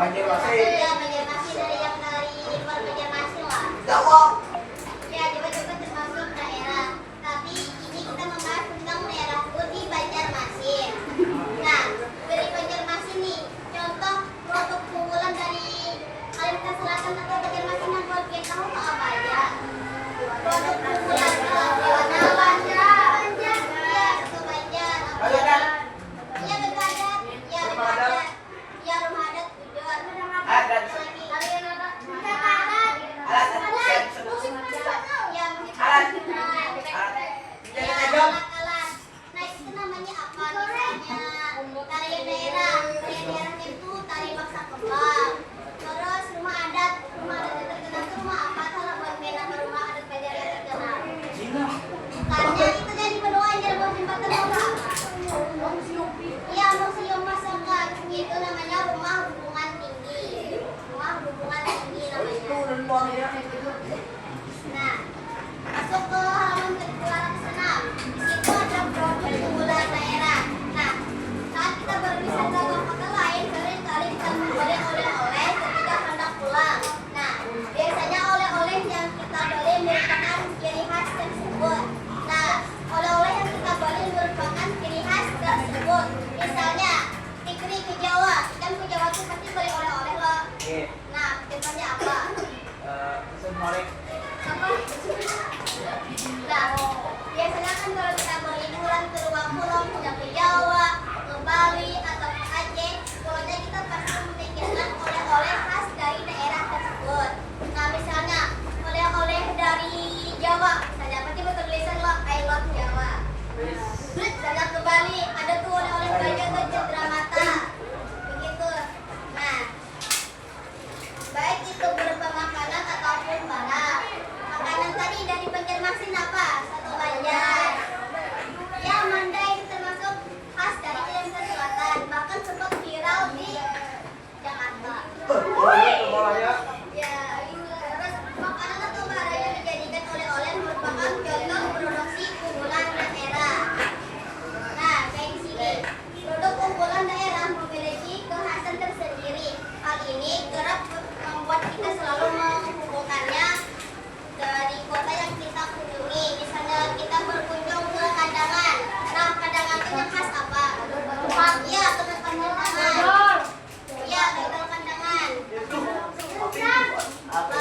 Banjarmasin. Iya, Banjarmasin dari yang dari luar Banjarmasin lah. Jawa. Ya, coba-coba termasuk daerah. Tapi ini kita membahas tentang daerah di Banjarmasin. Nah, dari Banjarmasin nih, contoh produk unggulan dari Kalimantan Selatan atau Banjarmasin yang buat kita tahu tuh apa aja? Produk unggulan Banjar, Banjar, ya, satu Banjar, apa lagi? Iya, betul adat, ya, betul adat, ya, rumah adat, tujuan, Adat. lagi, kalian ada, adat, Alat. musik tradisional, ya, musik Alat. tradisional. Alat. Ya, alat-alat. Nah, itu namanya apa? Misalnya tarian daerah. Tarian daerah itu tari baksa kembang. Terus rumah adat yang terkenal itu rumah apa? Kalau buat band nama rumah adat Banjar yang terkenal. Bukannya itu jadi berdoa jadi buat jembatan apa? Iya, museum masyarakat. Itu namanya rumah hubungan tinggi. Rumah hubungan tinggi namanya. Nah, masuk ke halaman ke-26. Di situ ada produk unggulan daerah. Nah, saat kita berwisata ke kota lain, seringkali kita membeli oleh-oleh ketika hendak pulang. Nah, biasanya oleh-oleh yang kita beli merupakan ciri khas tersebut. Nah, oleh-oleh yang kita beli merupakan ciri khas tersebut. Misalnya, piknik ke Jawa. Kan ke Jawa tuh pasti beli oleh-oleh loh. Nah, contohnya apa? Semorek. Apa? Nah, biasanya kan kalau kita mau liburan ke luar pulau, sudah ke Jawa, ke Bali, atau ke Aceh, pokoknya kita pasti memikirkan oleh-oleh khas dari daerah tersebut. Nah, misalnya oleh-oleh dari Jawa, misalnya pasti bertulisan lo I love Jawa. Misalnya ke Bali, ada tuh oleh-oleh Bali tuh Cendramata, begitu. Nah, baik itu berupa makanan ataupun barang. Makanan tadi dari Banjarmasin apa? Satu Banjar. Ya, mandai itu termasuk khas dari Kalimantan Selatan. Bahkan sempat viral di Jakarta. Ya, terus makanan atau barang yang dijadikan oleh-oleh merupakan contoh produksi unggulan daerah. Nah, kayak di sini. Produk unggulan daerah memiliki kekhasan tersendiri. Hal ini kerap membuat kita selalu menghubungkannya dari kota yang kita kunjungi. Misalnya kita berkunjung ke Kandangan. Nah, Kandangan itu yang khas apa? Iya, tempat Kandangan. Iya, gagal Kandangan. Apa?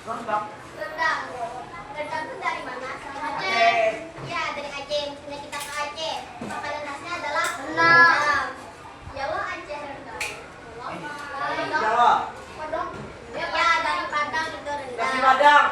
Rendang. Rendang. Rendang itu dari mana? Aceh. Iya, dari Aceh. Misalnya kita ke Aceh, makanan khasnya adalah rendang. Jawa Aceh rendang. Jawa. Padang. Ya, dari Padang itu rendang. Nasi Padang.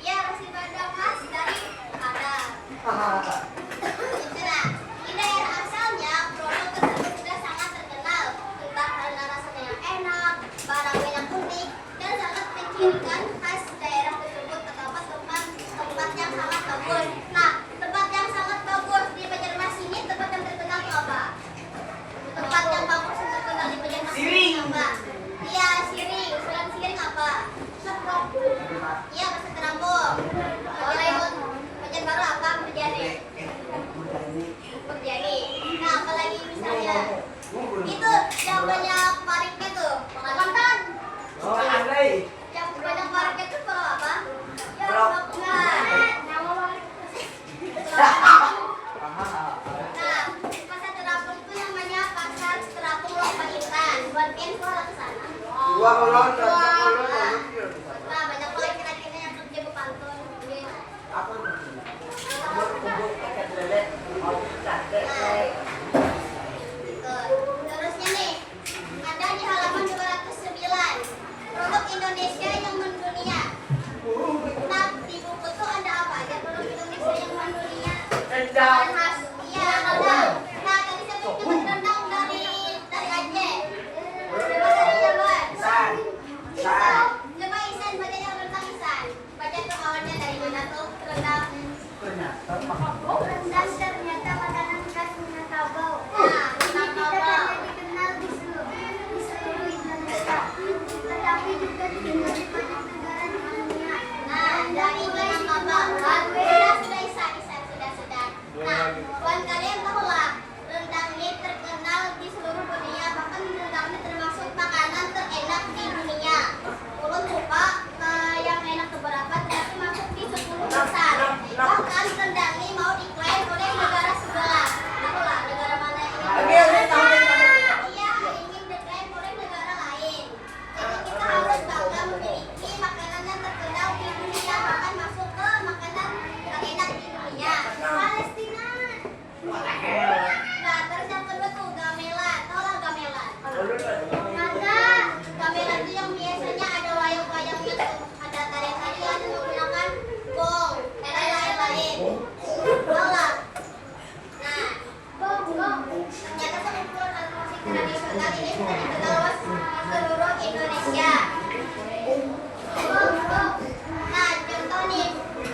Iya, nasi Padang khas dari Padang. Nah, di daerah asalnya produk tersebut sudah sangat terkenal, entah karena rasanya yang enak, barangnya yang unik, dan sangat mencirikan khas daerah tersebut terdapat tempat yang sangat bagus. Nah, tempat yang sangat bagus di Banjarmasin ini tempat yang terkenal itu apa? Tempat yang bagus yang terkenal di Banjarmasin Siring. apa? Iya, siring. Usulan siring apa? Iya, bahasa Terambung. Banjarbaru apa? Berjari. Berjari. Nah, apalagi misalnya itu yang banyak pariknya tuh, Kalimantan. Oh, andai. Yang banyak pariknya tuh kalau apa? Ya, Kalau- nyawa parik. Nah, pasar terapung itu namanya pasar terapung Lomba Intan. Buat info lah ke sana. Dua kolon, dua Wah. kolon. Nah, banyak banget kira-kira yang kerja di pantun. Apa itu? Kumpul pakai lele, mau cantik. Terusnya nih, ada di halaman 209 produk Indonesia yang mendunia. Nah, di buku tuh ada apa aja produk Indonesia yang mendunia? Rendang. Makanan khas. Iya, rendang. Nah, tadi saya pinjam rendang dari Aceh. Coba saya yang luar. San. tradisional ini sudah dikenal luas seluruh Indonesia. Nah, contoh nih,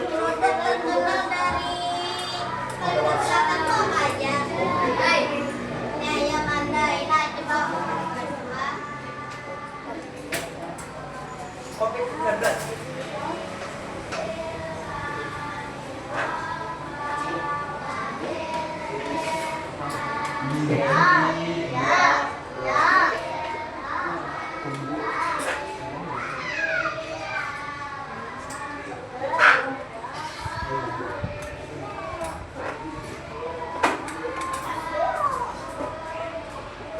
produk terkenal dari Kalimantan Selatan tuh apa aja? Ini ayam mandai. Nah, coba COVID-19.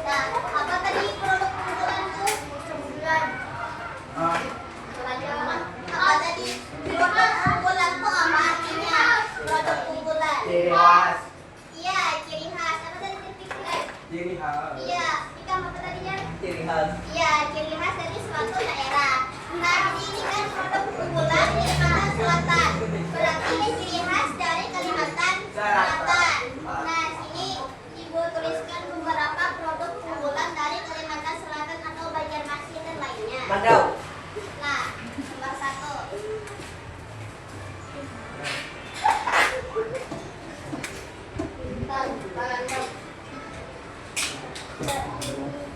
Nah, apa tadi produk unggulan tuh? Ah, Apa tadi produk unggulan tuh apa artinya? Produk unggulan. ciri khas. Iya, ciri khas. Apa tadi certifikat? Ciri khas. Iya, Ikam apa tadinya? Ciri khas. Iya, ciri khas dari suatu daerah. Nah, ini kan produk unggulan Kalimantan Selatan. Berarti ini ciri khas dari Kalimantan Selatan. Nah, sini Ibu tuliskan beberapa produk unggulan dari Kalimantan Selatan atau Banjarmasin dan lainnya. Mandau. Nah, nomor 1.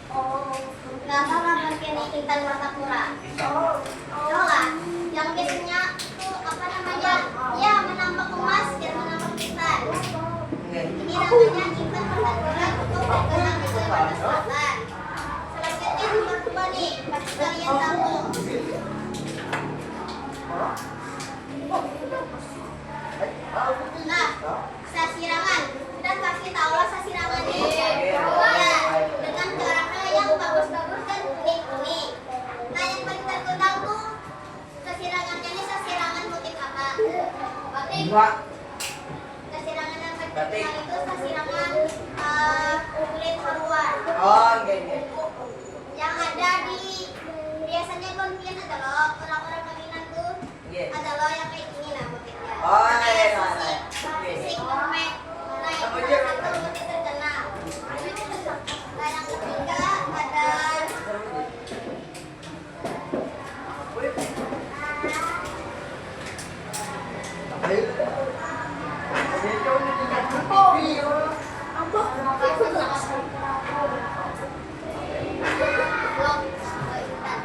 Kenapa nama kini Intan Martapura? Tahu nggak? Yang biasanya tuh apa namanya? Ya, menambah emas dan menambah intan. Ini namanya Intan Martapura untuk terkenal di Kalimantan Selatan. Selanjutnya nomor 2 nih, pasti kalian tahu. Nah, Sasirangan. Dan pasti tahu lah Sasirangan ini. Ya, dengan coraknya yang bagus-bagus dan unik-unik. Nah, yang paling terkenal tuh Sasirangannya ini Sasirangan motif apa? Batik. Dua. Sasirangan yang paling terkenal itu Sasirangan kulit haruan. Oh, enggak. Yang ada di biasanya konflik ada loh orang-orang kawinan tuh. Iya. Ada loh yang kayak gini lah motifnya. Oh, Kayak iya, sisik, iya. sisik ormek. Nah, yang Apa kedua aja? itu motif terkenal. Nah, yang ketiga ada blok Intan.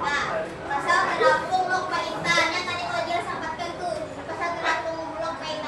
Nah, pasal terapung blok Intan yang tadi kalau dia sampaikan tuh pasal terapung blok Intan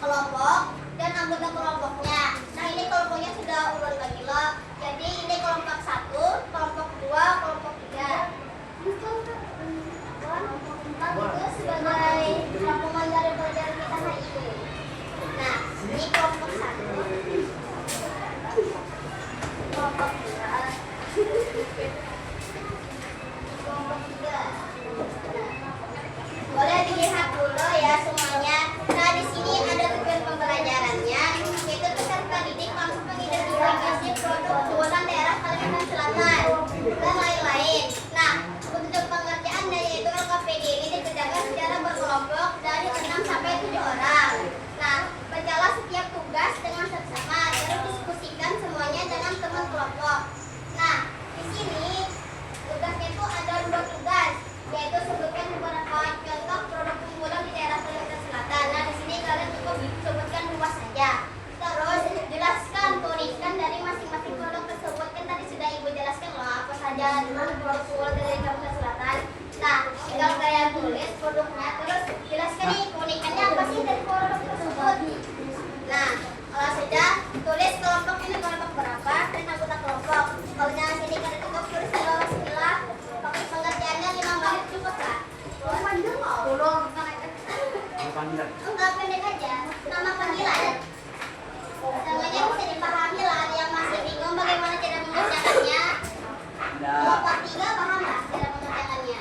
kelompok dan anggota kelompoknya. Nah, ini kelompoknya sudah ulang lagi loh. Jadi ini kelompok 1, kelompok 2, kelompok 3. Kelompok 4 itu sebagai rangkuman dari pelajaran kita hari ini. Nah, ini kelompok 1, kelompok 2, kelompok 3. Boleh dilihat dulu ya semuanya. Nah, di sini ada tujuan pembelajarannya, yaitu peserta didik mampu mengidentifikasi produk unggulan daerah Kalimantan Selatan dan lain-lain. Nah, untuk pengerjaannya yaitu LKPD ini dikerjakan secara berkelompok dari 6 sampai 7 orang. Nah, bacalah setiap tugas dengan seksama, lalu diskusikan semuanya dengan teman kelompok. Nah, di sini tugasnya itu ada 2 tugas, yaitu sebutkan beberapa contoh produk unggulan di daerah Kalimantan Selatan. Nah, di sini kalian cukup sebutkan 2 saja. Terus jelaskan keunikan dari masing-masing produk tersebut. Kan tadi sudah ibu jelaskan loh apa saja produk unggulan dari Kalimantan Selatan. Nah, tinggal kalian tulis produknya, terus jelaskan nih keunikannya apa sih dari produk tersebut. Nah, kalau sudah tulis kelompok ini kelompok berapa dan anggota kelompok. Kalau jangan sini kalian cukup tulis di bawah sinilah. Pengerjaannya 5 menit cukup lah. Panjang mau? Enggak, pendek aja. Nama panggilan. Namanya bisa dipahami lah. Ada yang masih bingung bagaimana cara mengerjakannya. Kelompok 3 paham lah cara mengerjakannya?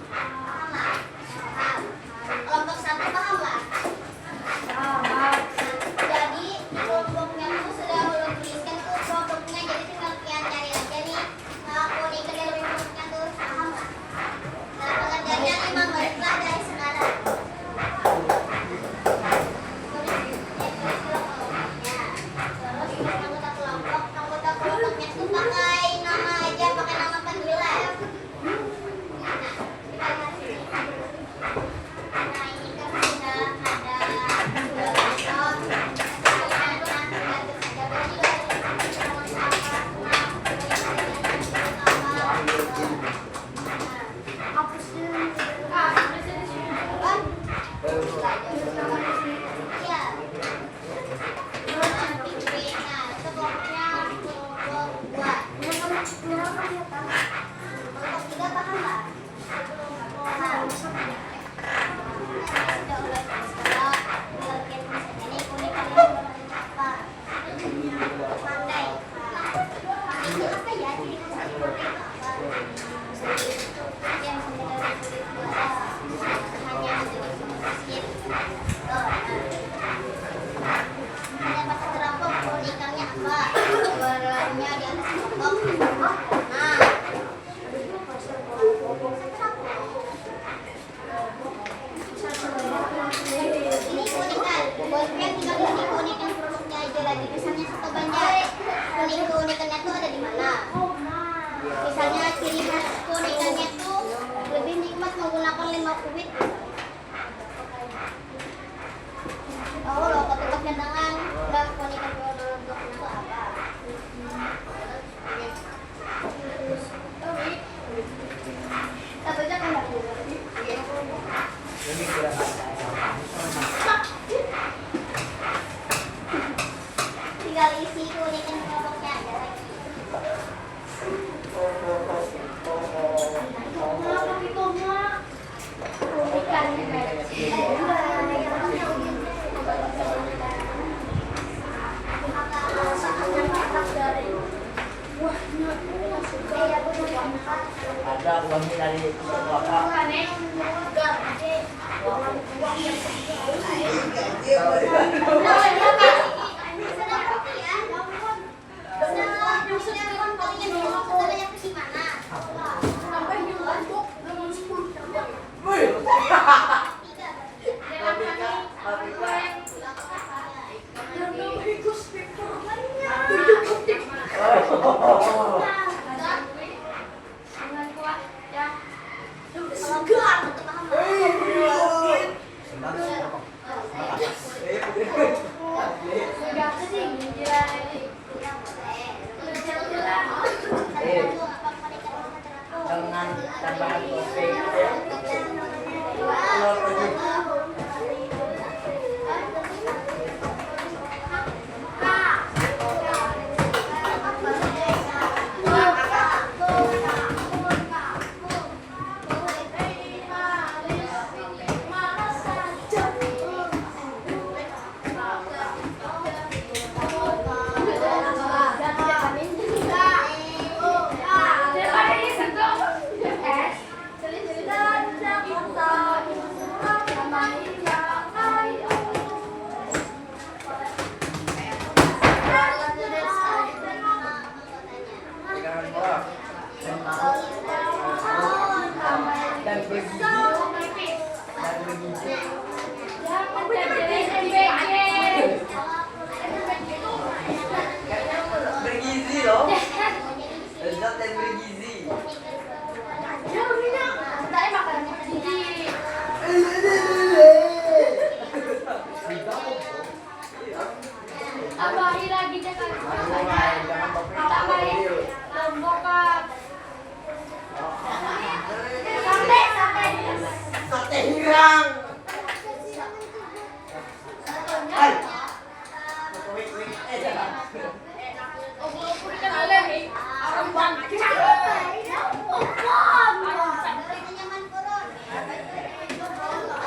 Paham lah? Paham. Kelompok 1 paham lah? Jadi kelompoknya tuh sudah belum tuliskan tuh produknya. Jadi tinggal kalian cari aja nih. Keunikan dari produknya tuh paham lah? Nah, pengerjaannya 5 menit lah dari sekarang. Anggota kelompoknya tuh pakai nama aja, pakai nama panggilan. Nah, kita lihat sini. Nah, ini kan sudah ada 2 contoh. Keunikannya tuh ada di mana? Misalnya ciri khas keunikannya tuh lebih nikmat menggunakan 5 kuit. Oh, loh, ketutup tangan. Dan keunikan produknya itu apa? Kita baca kan dulu. Tinggal isi keunikan produknya aja lagi. Ada uangnya dari bapak. Dengan tambahan kopi ya. bergizi. Dan bergizi. Bergizi loh. Lezat dan bergizi. Tambahin lagi deh kan. Jangan Tambahin video. lombok kan. Sampai. Sate hirang. Hai. Wait, wait. Jangan. Ubur-ubur kan oleh orang bangkit.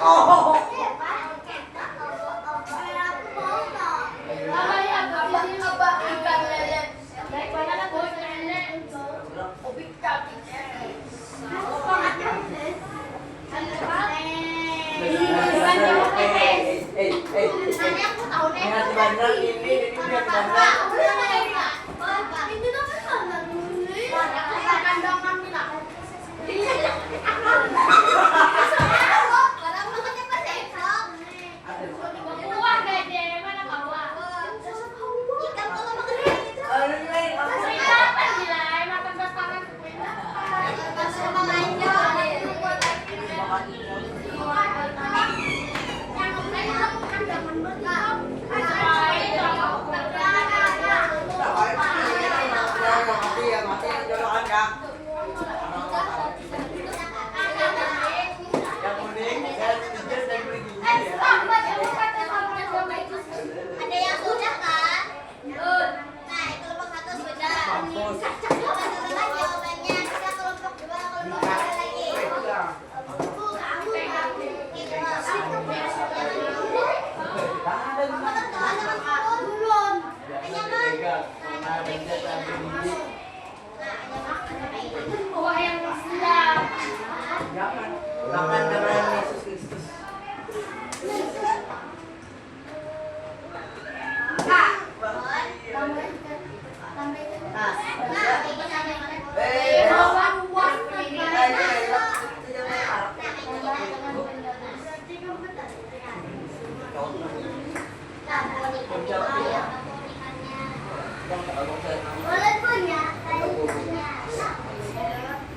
Oh. Tambahin apa ikan lele. Baik mana lah bos lele. Ubi kaki. Ingat bandar ini dia bandar. Mati yang jodohan Kak. Yang kuning dan hijau dan bergizi ya. Ada yang sudah kan? Nah, kelompok satu sudah. Satu lagi jawabannya. Kita kelompok dua, kelompok tiga lagi. Jangan dengan Yesus Kristus. Boleh punya, punya.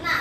Nah,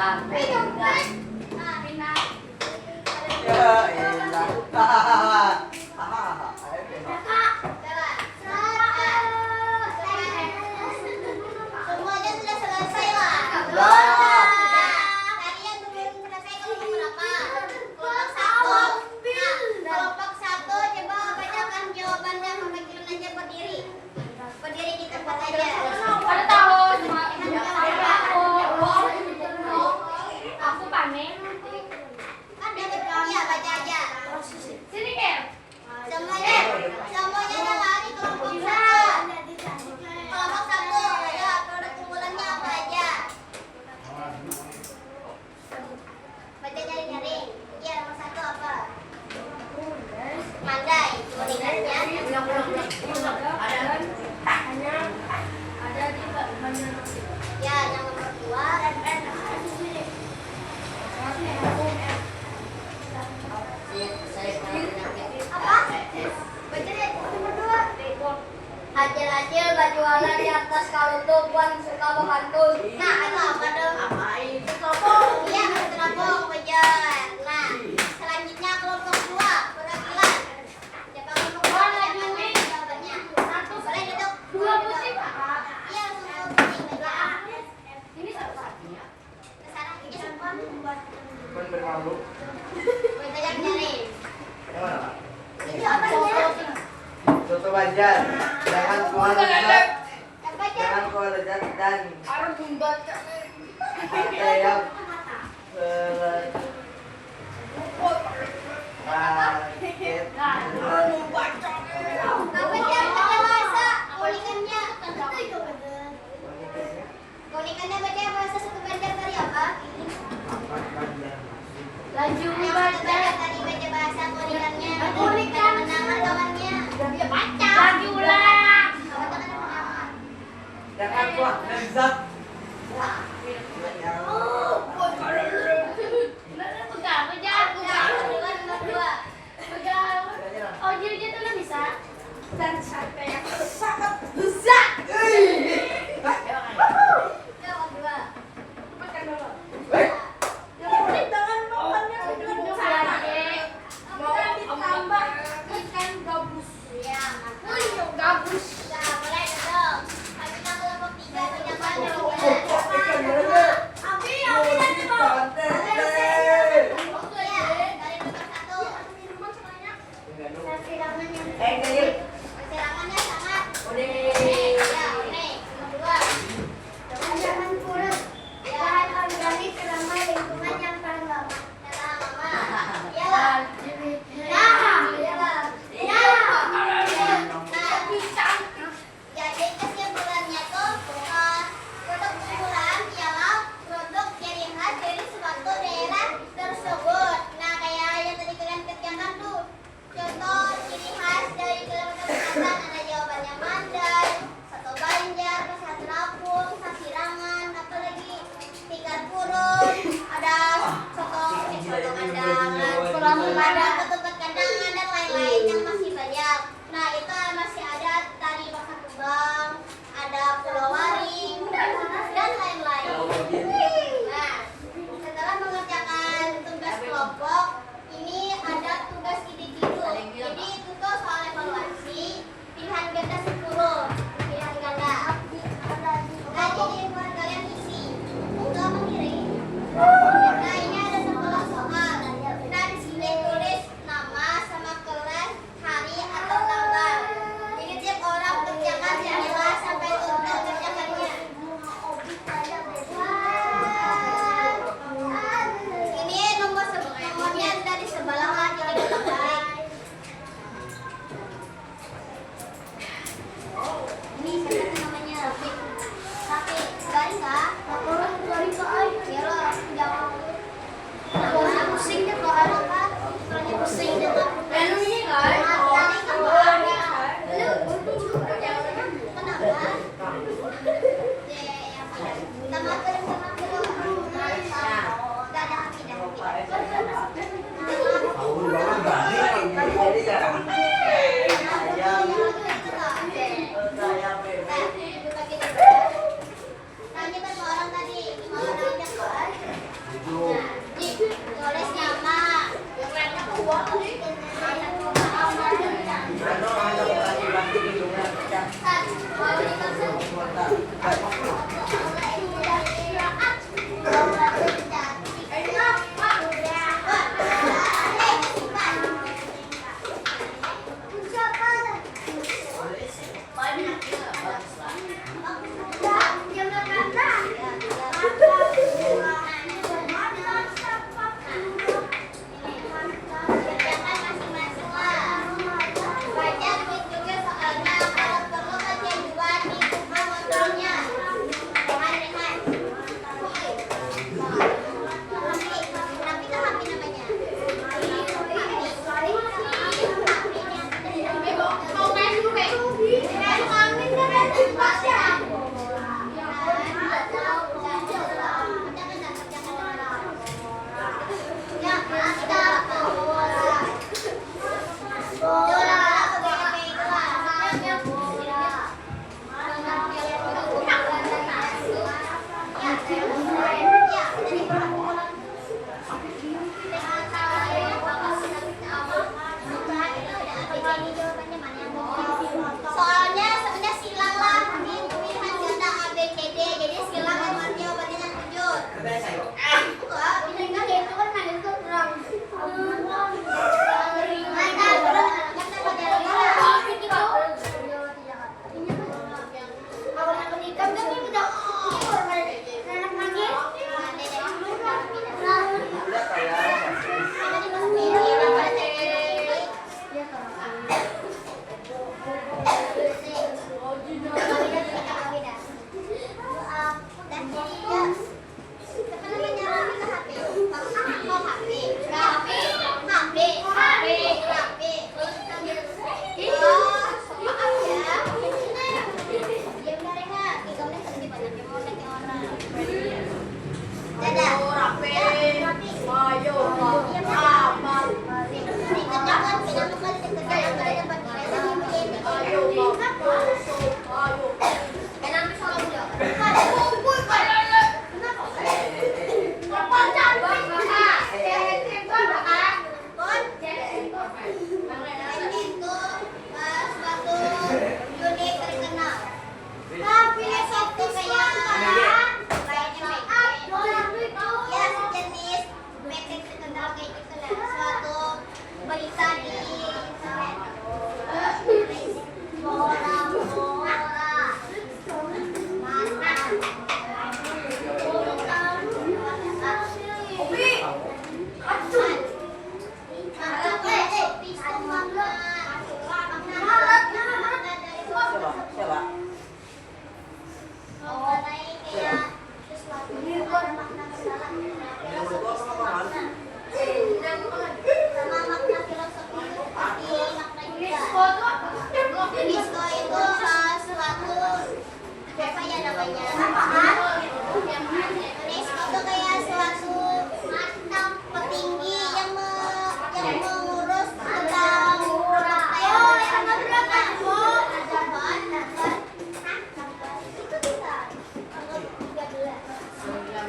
Ya elah. Hahaha. Semuanya sudah selesai lah. Sudah. Kalian belum selesai kelompok berapa? Kelompok satu. Nah, kelompok satu coba bacakan jawabannya sampai kalian aja berdiri. Berdiri di tempat aja. Ada tahun. Aku panen. Ada iya baca aja. Sini Kel. Semuanya ada lari kelompok satu. Kelompok satu, ya produk unggulannya apa aja? Baca nyari-nyari. Iya nomor satu apa? Mandai. Kuningannya. Ya yang nomor dua. Apa? Baca deh nomor dua. Acil-acil baju warna di atas kalau buan suka menghantui. Nah itu apa dong? Apain? Terapung. Iya terapung bejar. Nah selanjutnya kelompok dua perwakilan. Siapa kelompok dua? Siapa nih jawabannya? Satu. Boleh duduk. Dua putih Pak. Iya langsung putih bejar. Ini satu-satunya. Kesana aja semua membuat. Kan bermalu. Baca yang nyari. Yang mana, Pak? Jawabannya. Soto Banjar. Jangan keluar lezat. Baca. Jangan keluar lezat dan Harus membaca. sate yang paket Apa yang baca bahasa? Kuningannya. Kuningannya baca bahasa suku Banjar tadi apa? Laju Yang baca. tadi baca bahasa kuningannya. Kuningan. Menangan kawannya. Ya baca. Laju lah. Kawan-kawan menangan. jangan keluar lezat. Pegang, pegang. Oh jadi dia tuh bisa. Dan sampai yang sangat besar. Jawab dua. Makan dulu. Baik. Jangan makannya ditambah ikan gabus. Ya, Gabus. nah, mulai dong. Kita kelompok tiga punya banyak. Abi nanti mau. Ya, dari nomor satu. Kecil. Persilangannya sangat. Udah. Ya, ini nomor dua. Jangan kurang. Bahan organik ramah lingkungan yang paling lama. Yang lama. Ya. Jadi kesimpulannya tuh produk unggulan ialah produk ciri khas dari suatu daerah tersebut. Nah kayak yang tadi kalian kerjakan tuh contoh ciri khas dari Kalimantan Selatan ada jawabannya Mandai, Soto Banjar, Pesat Lampung, Sasirangan, apalagi Tikar Purung, ada soto kandangan, ada ketupat kandangan dan lain-lain yang masih banyak. Nah itu masih ada tari Bakar Kembang, ada Pulau Waring dan lain-lain. Nah setelah mengerjakan tugas kelompok, ini ada tugas individu. Jadi itu tuh soal evaluasi pilihan ganda 10, pilihan ganda. Nah jadi buat kalian isi untuk apa kiri? Nah ini ada 10 soal. Nah di sini tulis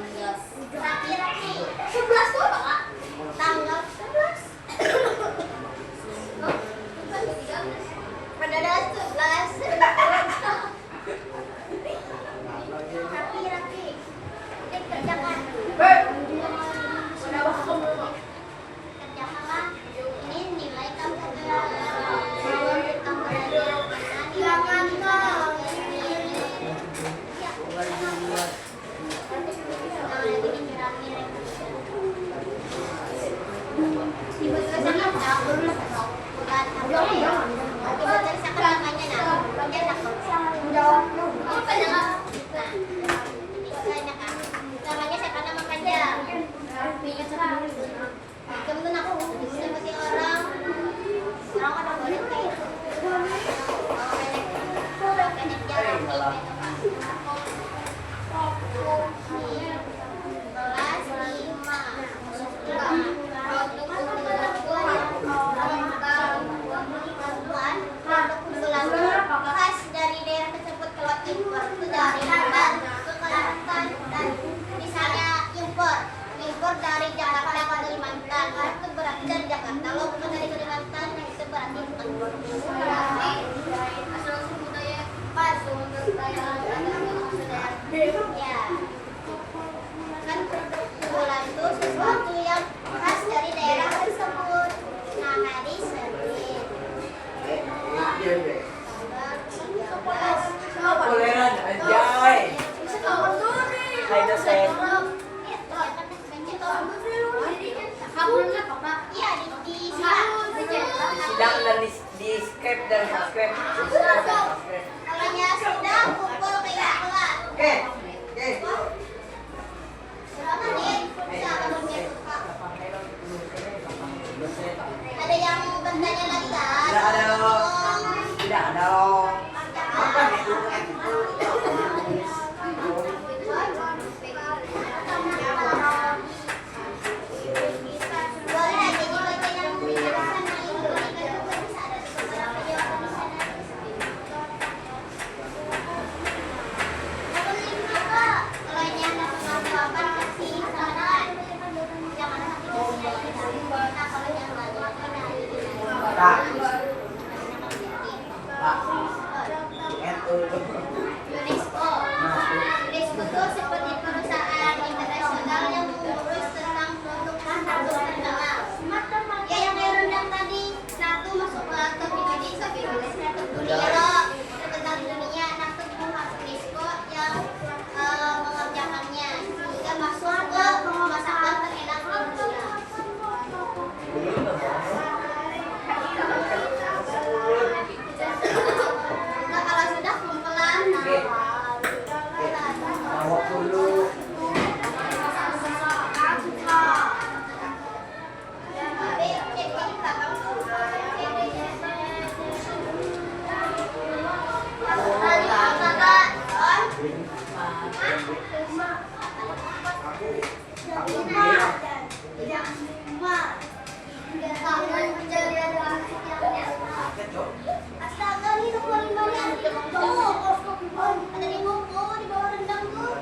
Raki-raki 11 tuh apa kak? Tanggal 11. Oh, bukan 13. Padahal 11. Raki-raki kerjakan. Kerjakanlah. Ini nilai kamu jangan khas dari daerah tersebut kalau impor itu dari Banten ke Kalimantan dan misalnya impor dari Jakarta ke Kalimantan itu berarti dari Jakarta lo bukan dari Kalimantan itu berarti impor asal usul budaya pas sumber daya ya kan produk bulan itu sesuatu yang khas dari daerah tersebut nah hari Senin Kuliran anjay. Hai dosen. Iya di Sidang dan di script dan subscribe. Kalanya sidang kumpul kayak kelas. Oke. Oke. Berapa nih? Bisa kalornya suka. Ada yang bertanya lagi kan? Tidak ada loh. Tidak ada loh. Apa itu? Boleh aja dibaca yang penjelasan itu juga bisa ada di beberapa jawaban di sana. Kalau lima kak, kalau ini ada pengakuan kasih sana. Jangan sampai di sini. Nah kalau yang lain ada ini. Pak. Pak. UNESCO. UNESCO itu seperti perusahaan internasional yang mengurus tentang produk terkenal. Ya yang kayak rendang tadi, satu masuk ke top Indonesia, top dunia loh, terkenal di dunia. Nah itu masuk UNESCO yang mengerjakannya sehingga masuk ke masakan terenak di dunia. Nah, kalau sudah kumpulan, Bawa dulu. Astaga, ini 25 nya ada di buku. Ada di buku, di bawah rendang tuh.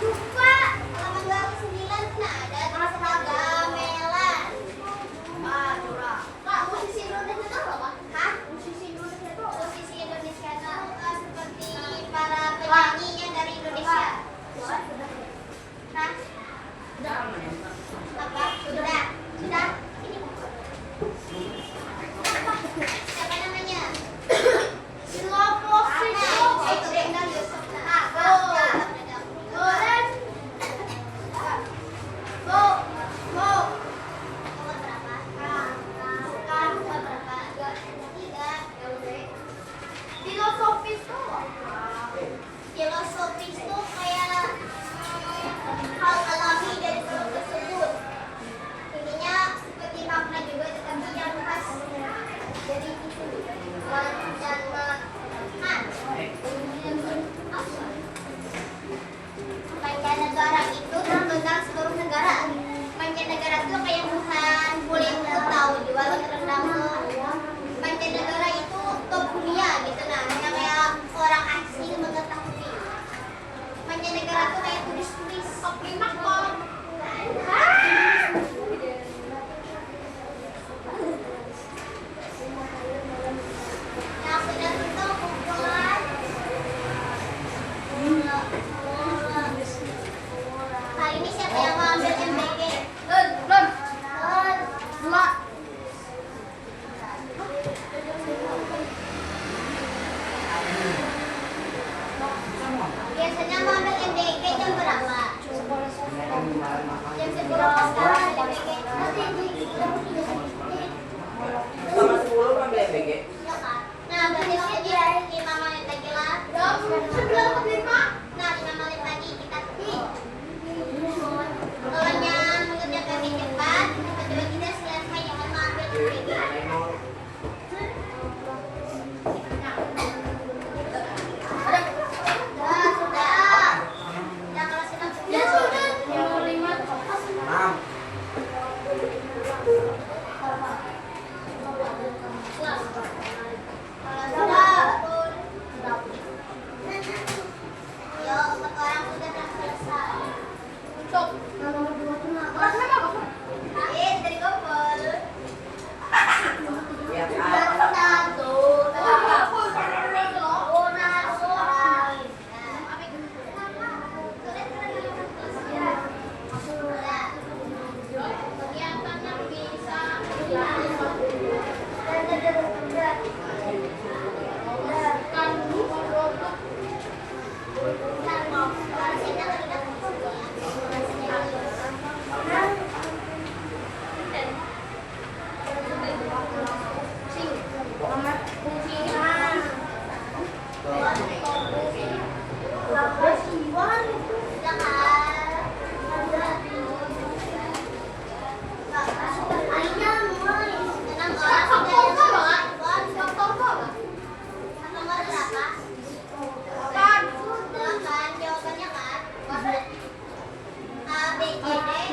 Lupa, halaman baru 9 nah ada gamelan. Kak, musisi Indonesia itu apa? Hah? Musisi Indonesia itu seperti para penyanyi yang dari Indonesia. Hah? Apa? Sudah? Ini siapa namanya? Filosofis itu kayak hal alami dari film tersebut. Intinya seperti makna juga tetapi yang khas dari itu dan mancanegara itu terkenal seluruh negara. Mancanegara itu kayak bukan boleh tahu di walau terendam mancanegara itu top dunia gitu nah yang kayak orang asing Kali ini siapa yang mau ambil MBG? Lon. Dua. Biasanya mau ambil MBG jam berapa? Jam 10 pas sekarang MBG. Sama 10 kan BBG. Ya kan? Nah, berarti waktunya 5 menit lagi lah. Sebelum 5. Nah, 5 menit lagi kita kalau yang mengerjakan yang cepat, kedua kita selesai jangan mengambil MBG. Sudah. Ya kalau sudah. Yang 5. Mam. Yuk, sekarang sudah selesai. Stop. Kelas berapa, Kak? Dari kumpul. Ya kan. Satu. Kegiatan yang bisa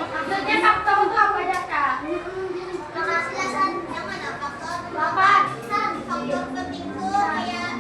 Maksudnya faktor itu apa aja, Kak? Faktor penting tuh kayak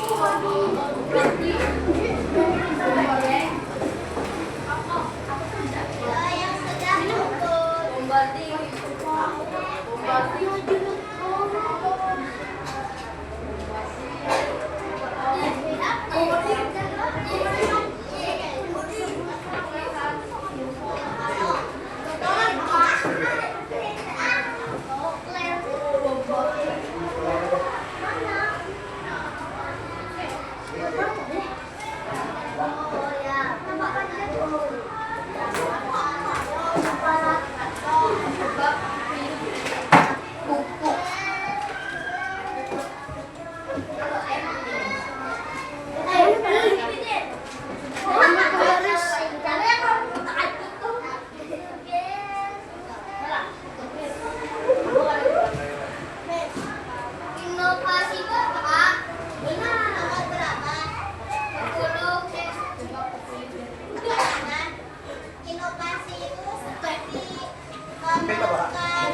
sesuatu, kayak hal penting gitu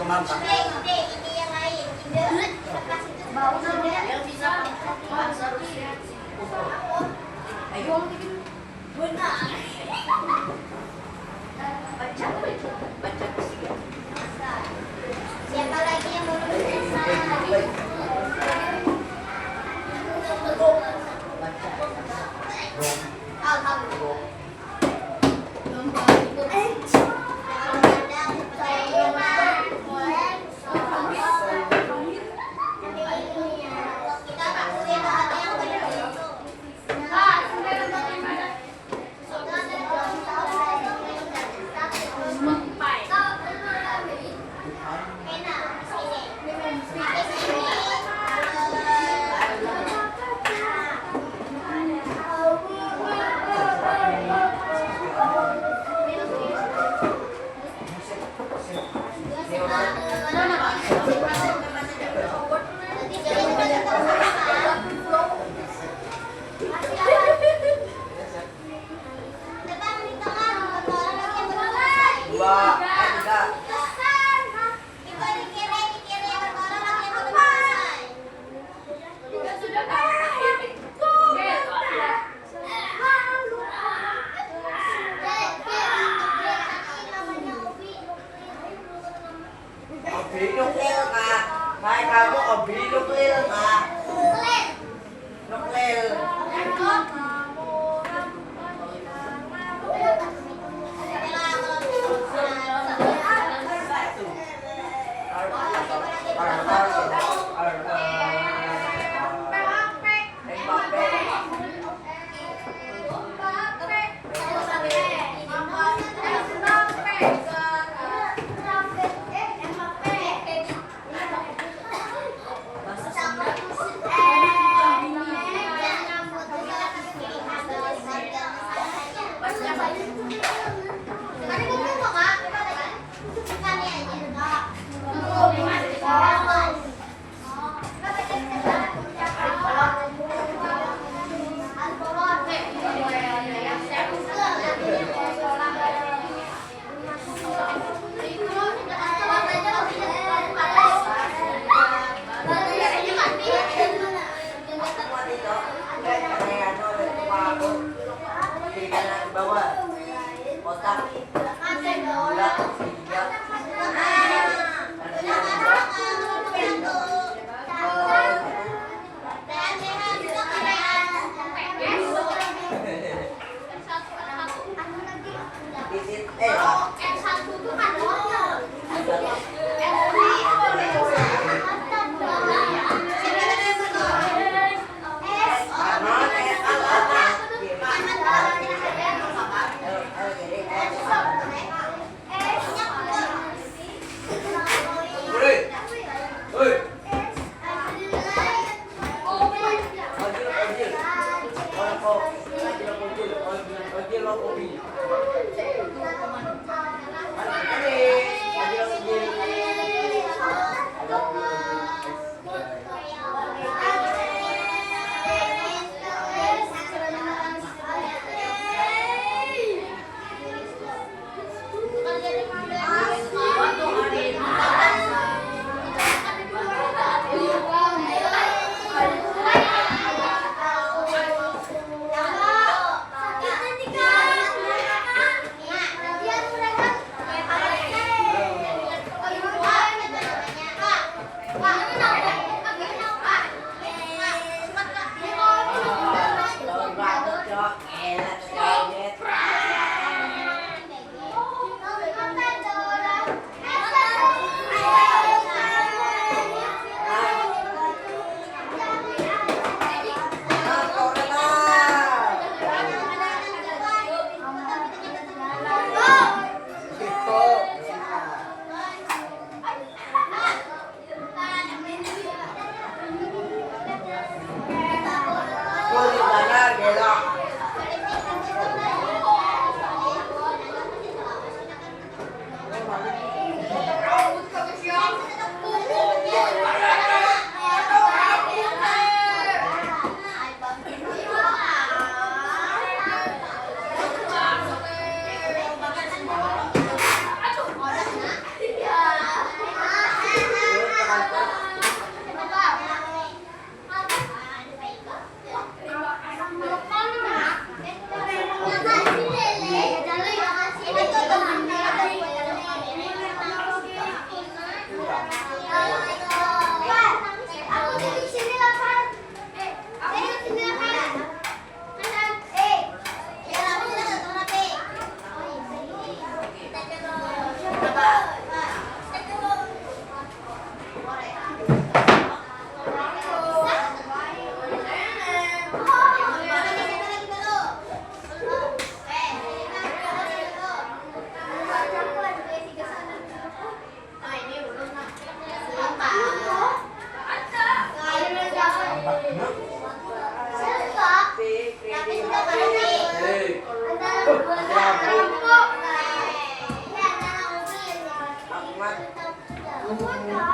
nah. Jadi ide yang lain. Ide inovasi itu bau yang bisa Ayo. benar. Baca ketiga. Siapa lagi yang mau selesai? Alhamdulillah. Lomba itu. Dua, tiga. Obi nuklir kah? Hai kamu obi nuklir kah? Nuklir. Mat. Umur ka?